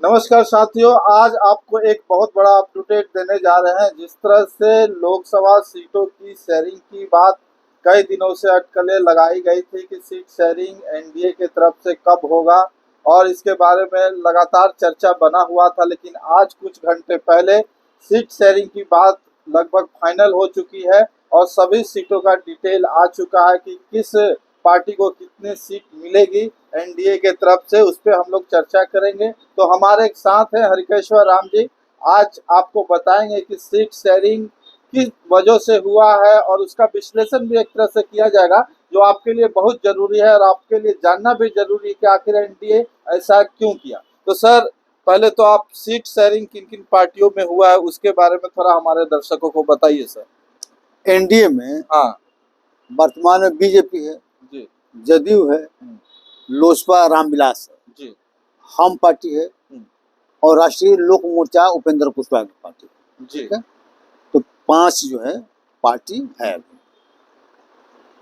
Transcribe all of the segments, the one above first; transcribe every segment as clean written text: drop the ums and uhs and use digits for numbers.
नमस्कार साथियों, आज आपको एक बहुत बड़ा अपडेट देने जा रहे हैं। जिस तरह से लोकसभा सीटों की शेयरिंग की बात कई दिनों से अटकलें लगाई गई थी कि सीट शेयरिंग एनडीए की तरफ से कब होगा, और इसके बारे में लगातार चर्चा बना हुआ था। लेकिन आज कुछ घंटे पहले सीट शेयरिंग की बात लगभग फाइनल हो चुकी है और सभी सीटों का डिटेल आ चुका है कि किस पार्टी को कितनी सीट मिलेगी एनडीए के तरफ से। उस पर हम लोग चर्चा करेंगे। तो हमारे साथ हैं हरिकेश्वर राम जी। आज आपको बताएंगे कि सीट शेयरिंग किस वजह से हुआ है और उसका विश्लेषण भी एक तरह से किया जाएगा, जो आपके लिए बहुत जरूरी है और आपके लिए जानना भी जरूरी है कि आखिर एनडीए ऐसा क्यों किया। तो सर, पहले तो आप सीट शेयरिंग किन किन पार्टियों में हुआ है उसके बारे में थोड़ा हमारे दर्शकों को बताइए सर। एनडीए में हाँ वर्तमान में बीजेपी है जी, जदयू है, लोजपा रामविलास है जी, हम पार्टी है और राष्ट्रीय लोक मोर्चा उपेंद्र कुशवाहा की पार्टी है। जी, ठीक है, तो 5 जो है पार्टी है।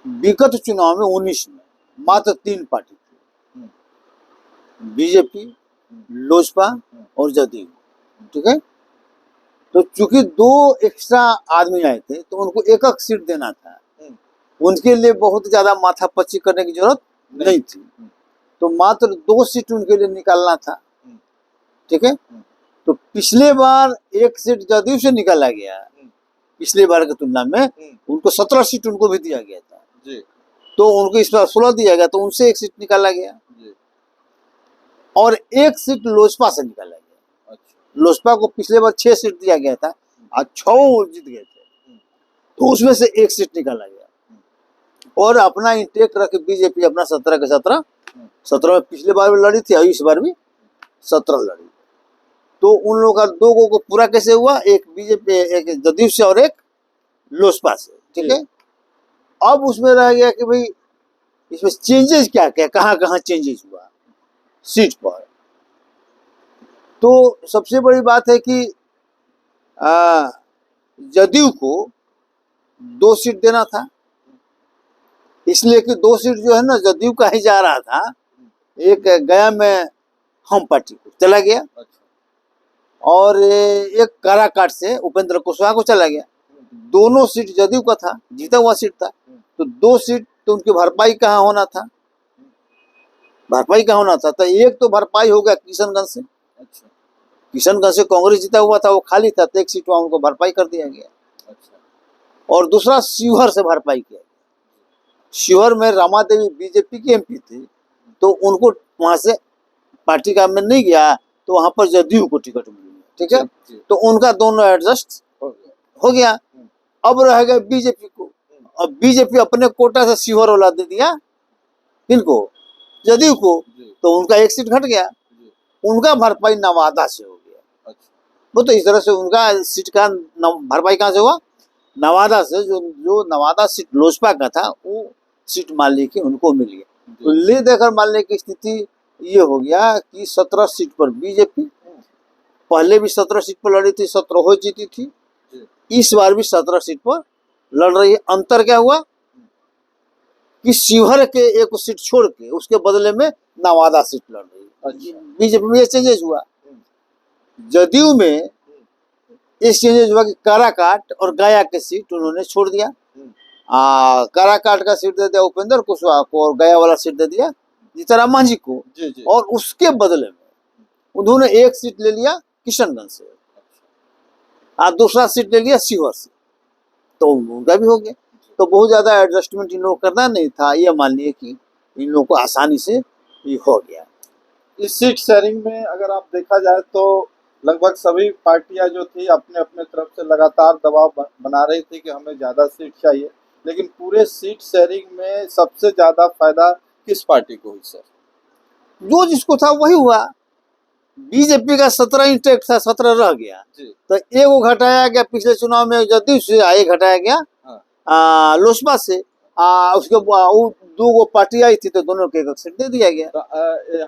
विगत चुनाव में 19 में मात्र 3 पार्टी थी, बीजेपी, लोजपा और जदयू। ठीक है, तो चूंकि 2 एक्स्ट्रा आदमी आए थे तो उनको एक एक सीट देना था। उनके लिए बहुत ज्यादा माथापच्ची करने की जरूरत नहीं थी, तो मात्र 2 सीट उनके लिए निकालना था। ठीक है, तो पिछले बार 1 सीट जदयू से निकाला गया, पिछले बार की तुलना में उनको 17 सीट उनको भी दिया गया था जी, तो उनको इस बार 16 दिया गया, तो उनसे 1 सीट निकाला गया जी। और 1 सीट लोजपा से निकाला गया। अच्छा, लोजपा को पिछले बार 6 सीट दिया गया था, आज 6 जीत गए थे, तो उसमें से 1 सीट निकाला गया और अपना इंटेक रख बीजेपी अपना 17 के 17 में पिछले बार भी लड़ी थी और इस बार भी 17 लड़ी। तो उन लोगों का 2 को पूरा कैसे हुआ, एक बीजेपी, एक जदयू से और एक लोजपा से। ठीक है, अब उसमें रह गया कि भाई इसमें चेंजेस क्या क्या, कहाँ कहाँ चेंजेस हुआ सीट पर। तो सबसे बड़ी बात है कि जदयू को 2 सीट देना था, इसलिए कि 2 सीट जो है ना जदयू का ही जा रहा था, एक गया में हम पार्टी को चला गया और एक काराकाट से उपेंद्र कुशवाहा को चला गया। दोनों सीट जदयू का था, जीता हुआ सीट था, तो 2 सीट तो उनकी भरपाई कहाँ होना था, तो एक तो भरपाई हो गया किशनगंज से। अच्छा, किशनगंज से कांग्रेस जीता हुआ था, वो खाली था, तो 1 सीट वहां उनको भरपाई कर दिया गया। अच्छा, और दूसरा शिवहर से भरपाई किया गया। शिवहर में रमा देवी बीजेपी की एमपी थी, तो उनको वहां से पार्टी का में नहीं गया, तो वहां पर जदयू को टिकट मिल गया। ठीक है, तो उनका दोनों एडजस्ट हो गया। अब रह गए बीजेपी को, अब बीजेपी अपने कोटा से शिवहर वाला दे दिया इनको, जदयू को, तो उनका 1 सीट घट गया, उनका भरपाई नवादा से हो गया। वो तो इस तरह से उनका सीट का भरपाई कहाँ से हुआ, नवादा से। जो नवादा सीट लोजपा का था वो सीट मान ली कि उनको मिल गया। तो ले देकर मानने की स्थिति ये हो गया कि 17 सीट पर बीजेपी, पहले भी 17 सीट पर लड़ी थी, 17 जीती थी, इस बार भी 17 सीट पर लड़ रही है। अंतर क्या हुआ कि शिवहर के 1 सीट छोड़ के उसके बदले में नवादा सीट लड़ रही है। बीजेपी में ये चेंजेस हुआ। जदयू में इस चेंजेस हुआ कि काराकाट और गया के सीट उन्होंने छोड़ दिया। काराकाट का सीट दे दिया उपेंद्र कुशवाहा को और गया वाला सीट दे दिया जीतराम मांझी को। और उसके बदले में उन्होंने 1 सीट ले लिया किशनगंज से और दूसरा सीट ले लिया शिवहर से, तो उनका भी हो गया। तो बहुत ज्यादा एडजस्टमेंट इन लोगों को करना नहीं था, ये मान लिए कि इन लोगों को आसानी से ये हो गया। इस सीट शेयरिंग में अगर आप देखा जाए तो लगभग सभी पार्टियां जो थी अपने अपने तरफ से लगातार दबाव बना रही थी कि हमें ज़्यादा सीट चाहिए। लेकिन पूरे सीट शेयरिंग में सबसे ज़्यादा फायदा किस पार्टी को हुई सर? जो जिसको था वही हुआ। बीजेपी का 17 इंटेक्ट था, 17 रह गया, तो 1 घटाया गया पिछले चुनाव में जदयू से, 1 घटाया गया लोजपा से। उसके 2 पार्टी आई थी तो दोनों के 1 सीट दे दिया गया। तो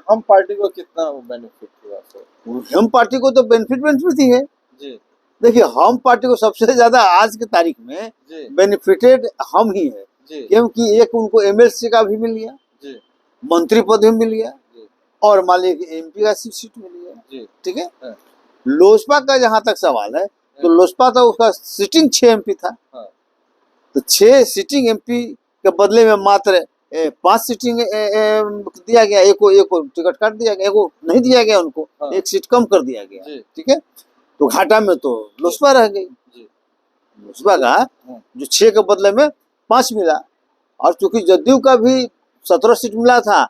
हम पार्टी को कितना बेनिफिट हुआ सर? हम पार्टी को तो बेनिफिट ही है जी। देखिए, हम पार्टी को सबसे ज्यादा आज की तारीख में बेनिफिटेड हम ही है, क्योंकि एक उनको एमएलसी का भी मिल गया, मंत्री पद भी मिल गया और मान लीजिए एमपी का सीट मिली है जी। ठीक है। हाँ। लोजपा का जहां तक सवाल है तो लोजपा तो उसका सिटिंग 6 एमपी था। हाँ। तो 6 सिटिंग एमपी के बदले में मात्र 5 सिटिंग दिया गया, एक को टिकट काट दिया गया, एक को नहीं दिया गया उनको। हाँ। एक सीट कम कर दिया गया जी। ठीक है। तो घाटा में तो लोजपा रह गई। जी। लोजपा का हाँ। जो 6 के बदले में 5 मिला, और चूंकि जदयू का भी 17 सीट मिला था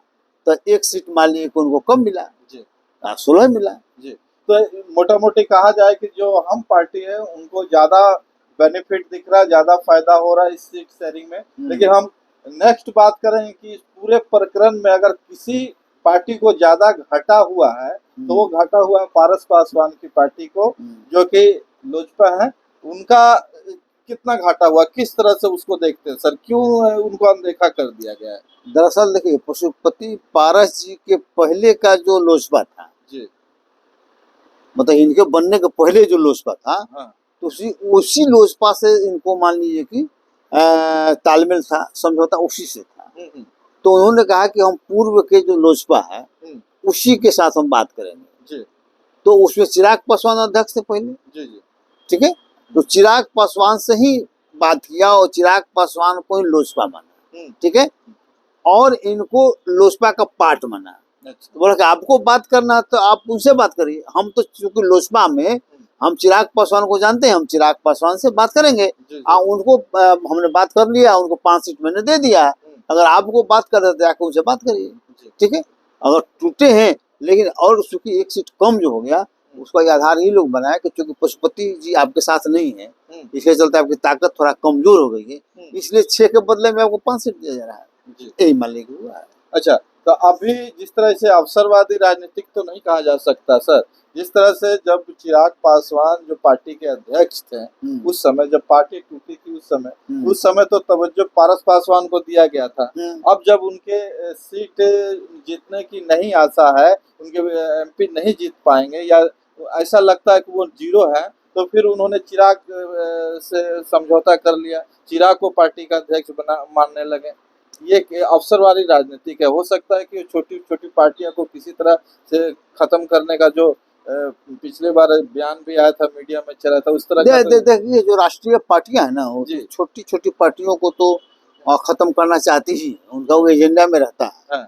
तो एक सीट मान लीजिए कि उनको कम मिला, जी। 16 मिला। जी। तो मोटा मोटी कहा जाए कि जो हम पार्टी है उनको ज्यादा बेनिफिट दिख रहा है, ज्यादा फायदा हो रहा है इस सीट शेयरिंग में। लेकिन हम नेक्स्ट बात करें कि इस पूरे प्रकरण में अगर किसी पार्टी को ज्यादा घाटा हुआ है तो वो घाटा हुआ है पारस पासवान की पार्टी को, जो कि लोजपा है। उनका कितना घाटा हुआ, किस तरह से उसको देखते हैं सर, क्यों उनको अनदेखा कर दिया गया है? दरअसल देखिए, पशुपति पारस जी के पहले का जो लोजपा था, जी। मतलब इनके बनने के पहले जो लोजपा था, हाँ। तो उसी लोजपा से इनको मान लीजिए कि तालमेल था, समझौता उसी से था। तो उन्होंने कहा कि हम पूर्व के जो लोजपा है उसी के साथ हम बात करेंगे। जी। तो उसमें चिराग पासवान अध्यक्ष थे पहले। जी। जी। ठीक है। तो चिराग पासवान से ही बात किया और चिराग पासवान को ही लोजपा माना। ठीक है। और इनको लोजपा का पार्ट माना। अच्छा। तो बोला कि आपको बात करना है तो आप उनसे बात करिए। हम तो चूंकि लोजपा में हम चिराग पासवान को जानते हैं, हम चिराग पासवान से बात करेंगे। उनको हमने बात कर लिया, उनको 5 सीट मैंने दे दिया। अगर आपको बात कर रहे थे आके उनसे बात करिए। ठीक है। अगर टूटे हैं, लेकिन और चूंकि एक सीट कम जो हो गया उसका आधार ये लोग बनाया कि चूंकि पशुपति जी आपके साथ नहीं है, इसलिए चलते आपकी ताकत थोड़ा कमजोर हो गई है, इसलिए 6 के बदले में आपको 5 सीट दिया जा रहा है। यही मान लीजिए हुआ है। अच्छा, तो अभी जिस तरह से अवसरवादी राजनीतिक तो नहीं कहा जा सकता सर, जिस तरह से जब चिराग पासवान जो पार्टी के अध्यक्ष थे उस समय, जब पार्टी टूटी थी उस समय तो तवज्जो पारस पासवान को दिया गया था। अब जब उनके सीट जीतने की नहीं आशा है, उनके एमपी नहीं जीत पाएंगे या ऐसा लगता है कि वो जीरो है, तो फिर उन्होंने चिराग से समझौता कर लिया, चिराग को पार्टी का अध्यक्ष मानने लगे। ये अवसरवादी राजनीतिक है। हो सकता है कि छोटी छोटी पार्टियों को किसी तरह से खत्म करने का जो पिछले बार बयान भी आया था, मीडिया में चला था, उस तरह का देखिए जो राष्ट्रीय पार्टियां है ना, छोटी छोटी पार्टियों को तो खत्म करना चाहती ही, उनका वो एजेंडा में रहता है। हाँ।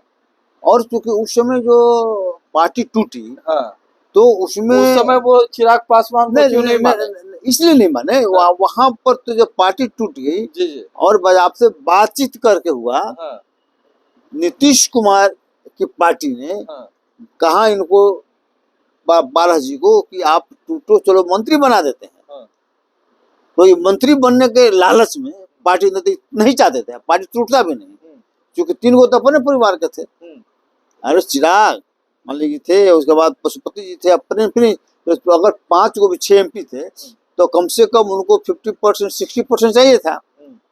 और चूंकि उस समय जो पार्टी टूटी, हाँ, तो उसमें उस समय वो चिराग पासवान को क्यों नहीं माने? इसलिए नहीं माने। हाँ। वहां पर तो जब पार्टी टूट गई जी। और आपसे बातचीत करके हुआ। हाँ। नीतीश कुमार की पार्टी ने हाँ। कहा इनको बारह जी को कि आप टूटो, चलो मंत्री बना देते हैं। हाँ। तो ये मंत्री बनने के लालच में पार्टी नहीं चाहते थे, पार्टी टूटता भी नहीं, क्योंकि 3 गो तो अपने परिवार के थे। अरे चिराग मान लीजिए थे, उसके बाद पशुपति जी थे अपने, तो अगर 5 को भी 6 एमपी थे तो कम से कम उनको 50% 60% चाहिए था,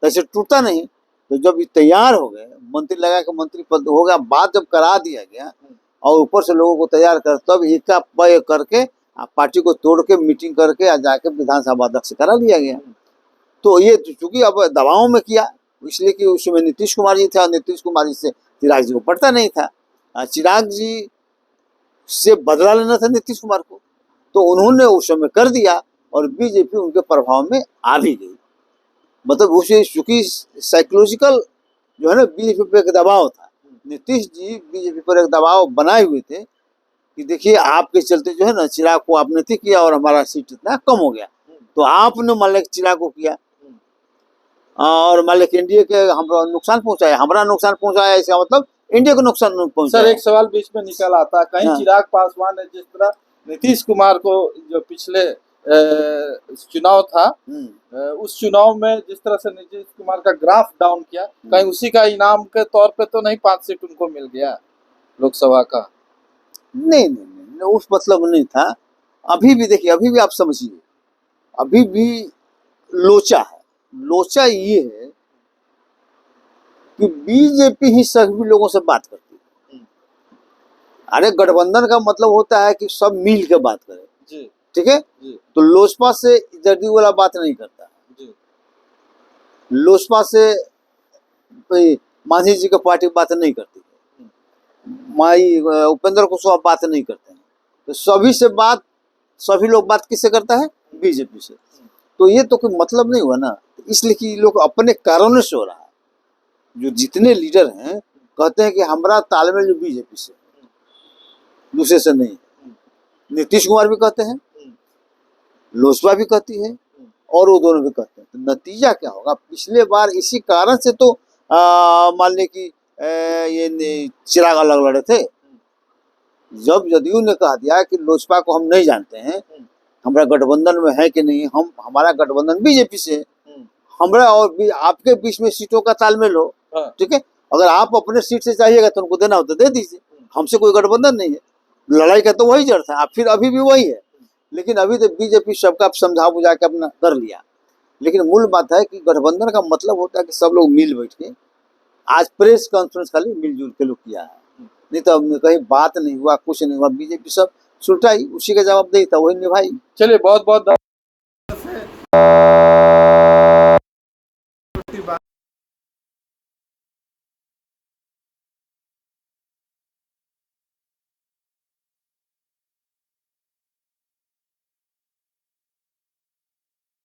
ऐसे टूटता नहीं। तो जब ये तैयार हो गए, मंत्री लगा के मंत्री पद हो गया, बात जब करा दिया गया और ऊपर से लोगों को तैयार कर, तब एका पय करके पार्टी को तोड़ के मीटिंग करके जाके विधानसभा अध्यक्ष करा दिया गया। तो ये चूंकि अब दबाव में किया, इसलिए कि उसमें नीतीश कुमार जी थे और नीतीश कुमार जी से चिराग जी को पड़ता नहीं था। चिराग जी से बदला लेना था नीतीश कुमार को, तो उन्होंने उस समय कर दिया और बीजेपी उनके प्रभाव में आ भी गई। मतलब उसे चूंकि साइकोलॉजिकल जो है ना, बीजेपी पर एक दबाव था। नीतीश जी बीजेपी पर एक दबाव बनाए हुए थे कि देखिए आपके चलते जो है ना चिराग को आपने नहीं किया और हमारा सीट इतना कम हो गया, तो आपने मान लिया चिराग को किया और मान लिया एनडीए के हमारा नुकसान पहुंचाया, हमारा नुकसान पहुंचाया, इसका मतलब इंडिया को नुकसान पहुंचाया। सर एक सवाल बीच में निकल आता है, कहीं चिराग पासवान ने जिस तरह नीतीश कुमार को जो पिछले चुनाव था, उस चुनाव में जिस तरह से नीतीश कुमार का ग्राफ डाउन किया, कहीं उसी का इनाम के तौर पे तो नहीं 5 सीट उनको मिल गया लोकसभा का? नहीं, उस मतलब नहीं था। अभी भी देखिए, अभी भी आप समझिए, अभी भी लोचा है। लोचा ये है कि बीजेपी ही सभी लोगों से बात करती है। अरे गठबंधन का मतलब होता है कि सब मिल के बात करें, ठीक है। तो लोजपा से जदयू वाला बात नहीं करता, लोजपा से मांझी जी की पार्टी बात नहीं करती, माई उपेंद्र कुशवाहा बात नहीं करते हैं, तो सभी लोग बात किससे करता है? बीजेपी से। तो ये तो कोई मतलब नहीं हुआ ना, इसलिए कि ये लोग अपने कारणों से हो रहा है। जो जितने लीडर हैं कहते हैं कि हमारा तालमेल जो बीजेपी से, दूसरे से नहीं। नीतीश कुमार भी कहते हैं, लोजपा भी कहती है, और वो दोनों भी कहते हैं। तो नतीजा क्या होगा? पिछले बार इसी कारण से तो मान लीजिए कि ये चिराग अलग लड़े थे। जब जदयू ने कह दिया कि लोजपा को हम नहीं जानते हैं, हमारा गठबंधन में है कि नहीं, हमारा गठबंधन बीजेपी से, हमारा और आपके बीच में सीटों का तालमेल हो, ठीक है, अगर आप अपने सीट से चाहिएगा तो उनको देना हो तो दे दीजिए, हमसे कोई गठबंधन नहीं है। लड़ाई का तो वही जड़ था, आप फिर अभी भी वही है। लेकिन अभी तो बीजेपी सबका समझा बुझा के अपना कर लिया। लेकिन मूल बात है कि गठबंधन का मतलब होता है कि सब लोग मिल बैठ के, आज प्रेस कॉन्फ्रेंस खाली मिलजुल के लोग किया है, नहीं तो कहीं बात नहीं हुआ, कुछ नहीं हुआ। बीजेपी सब सुलटाई, उसी का जवाब देता वही निभाई। चलिए, बहुत बहुत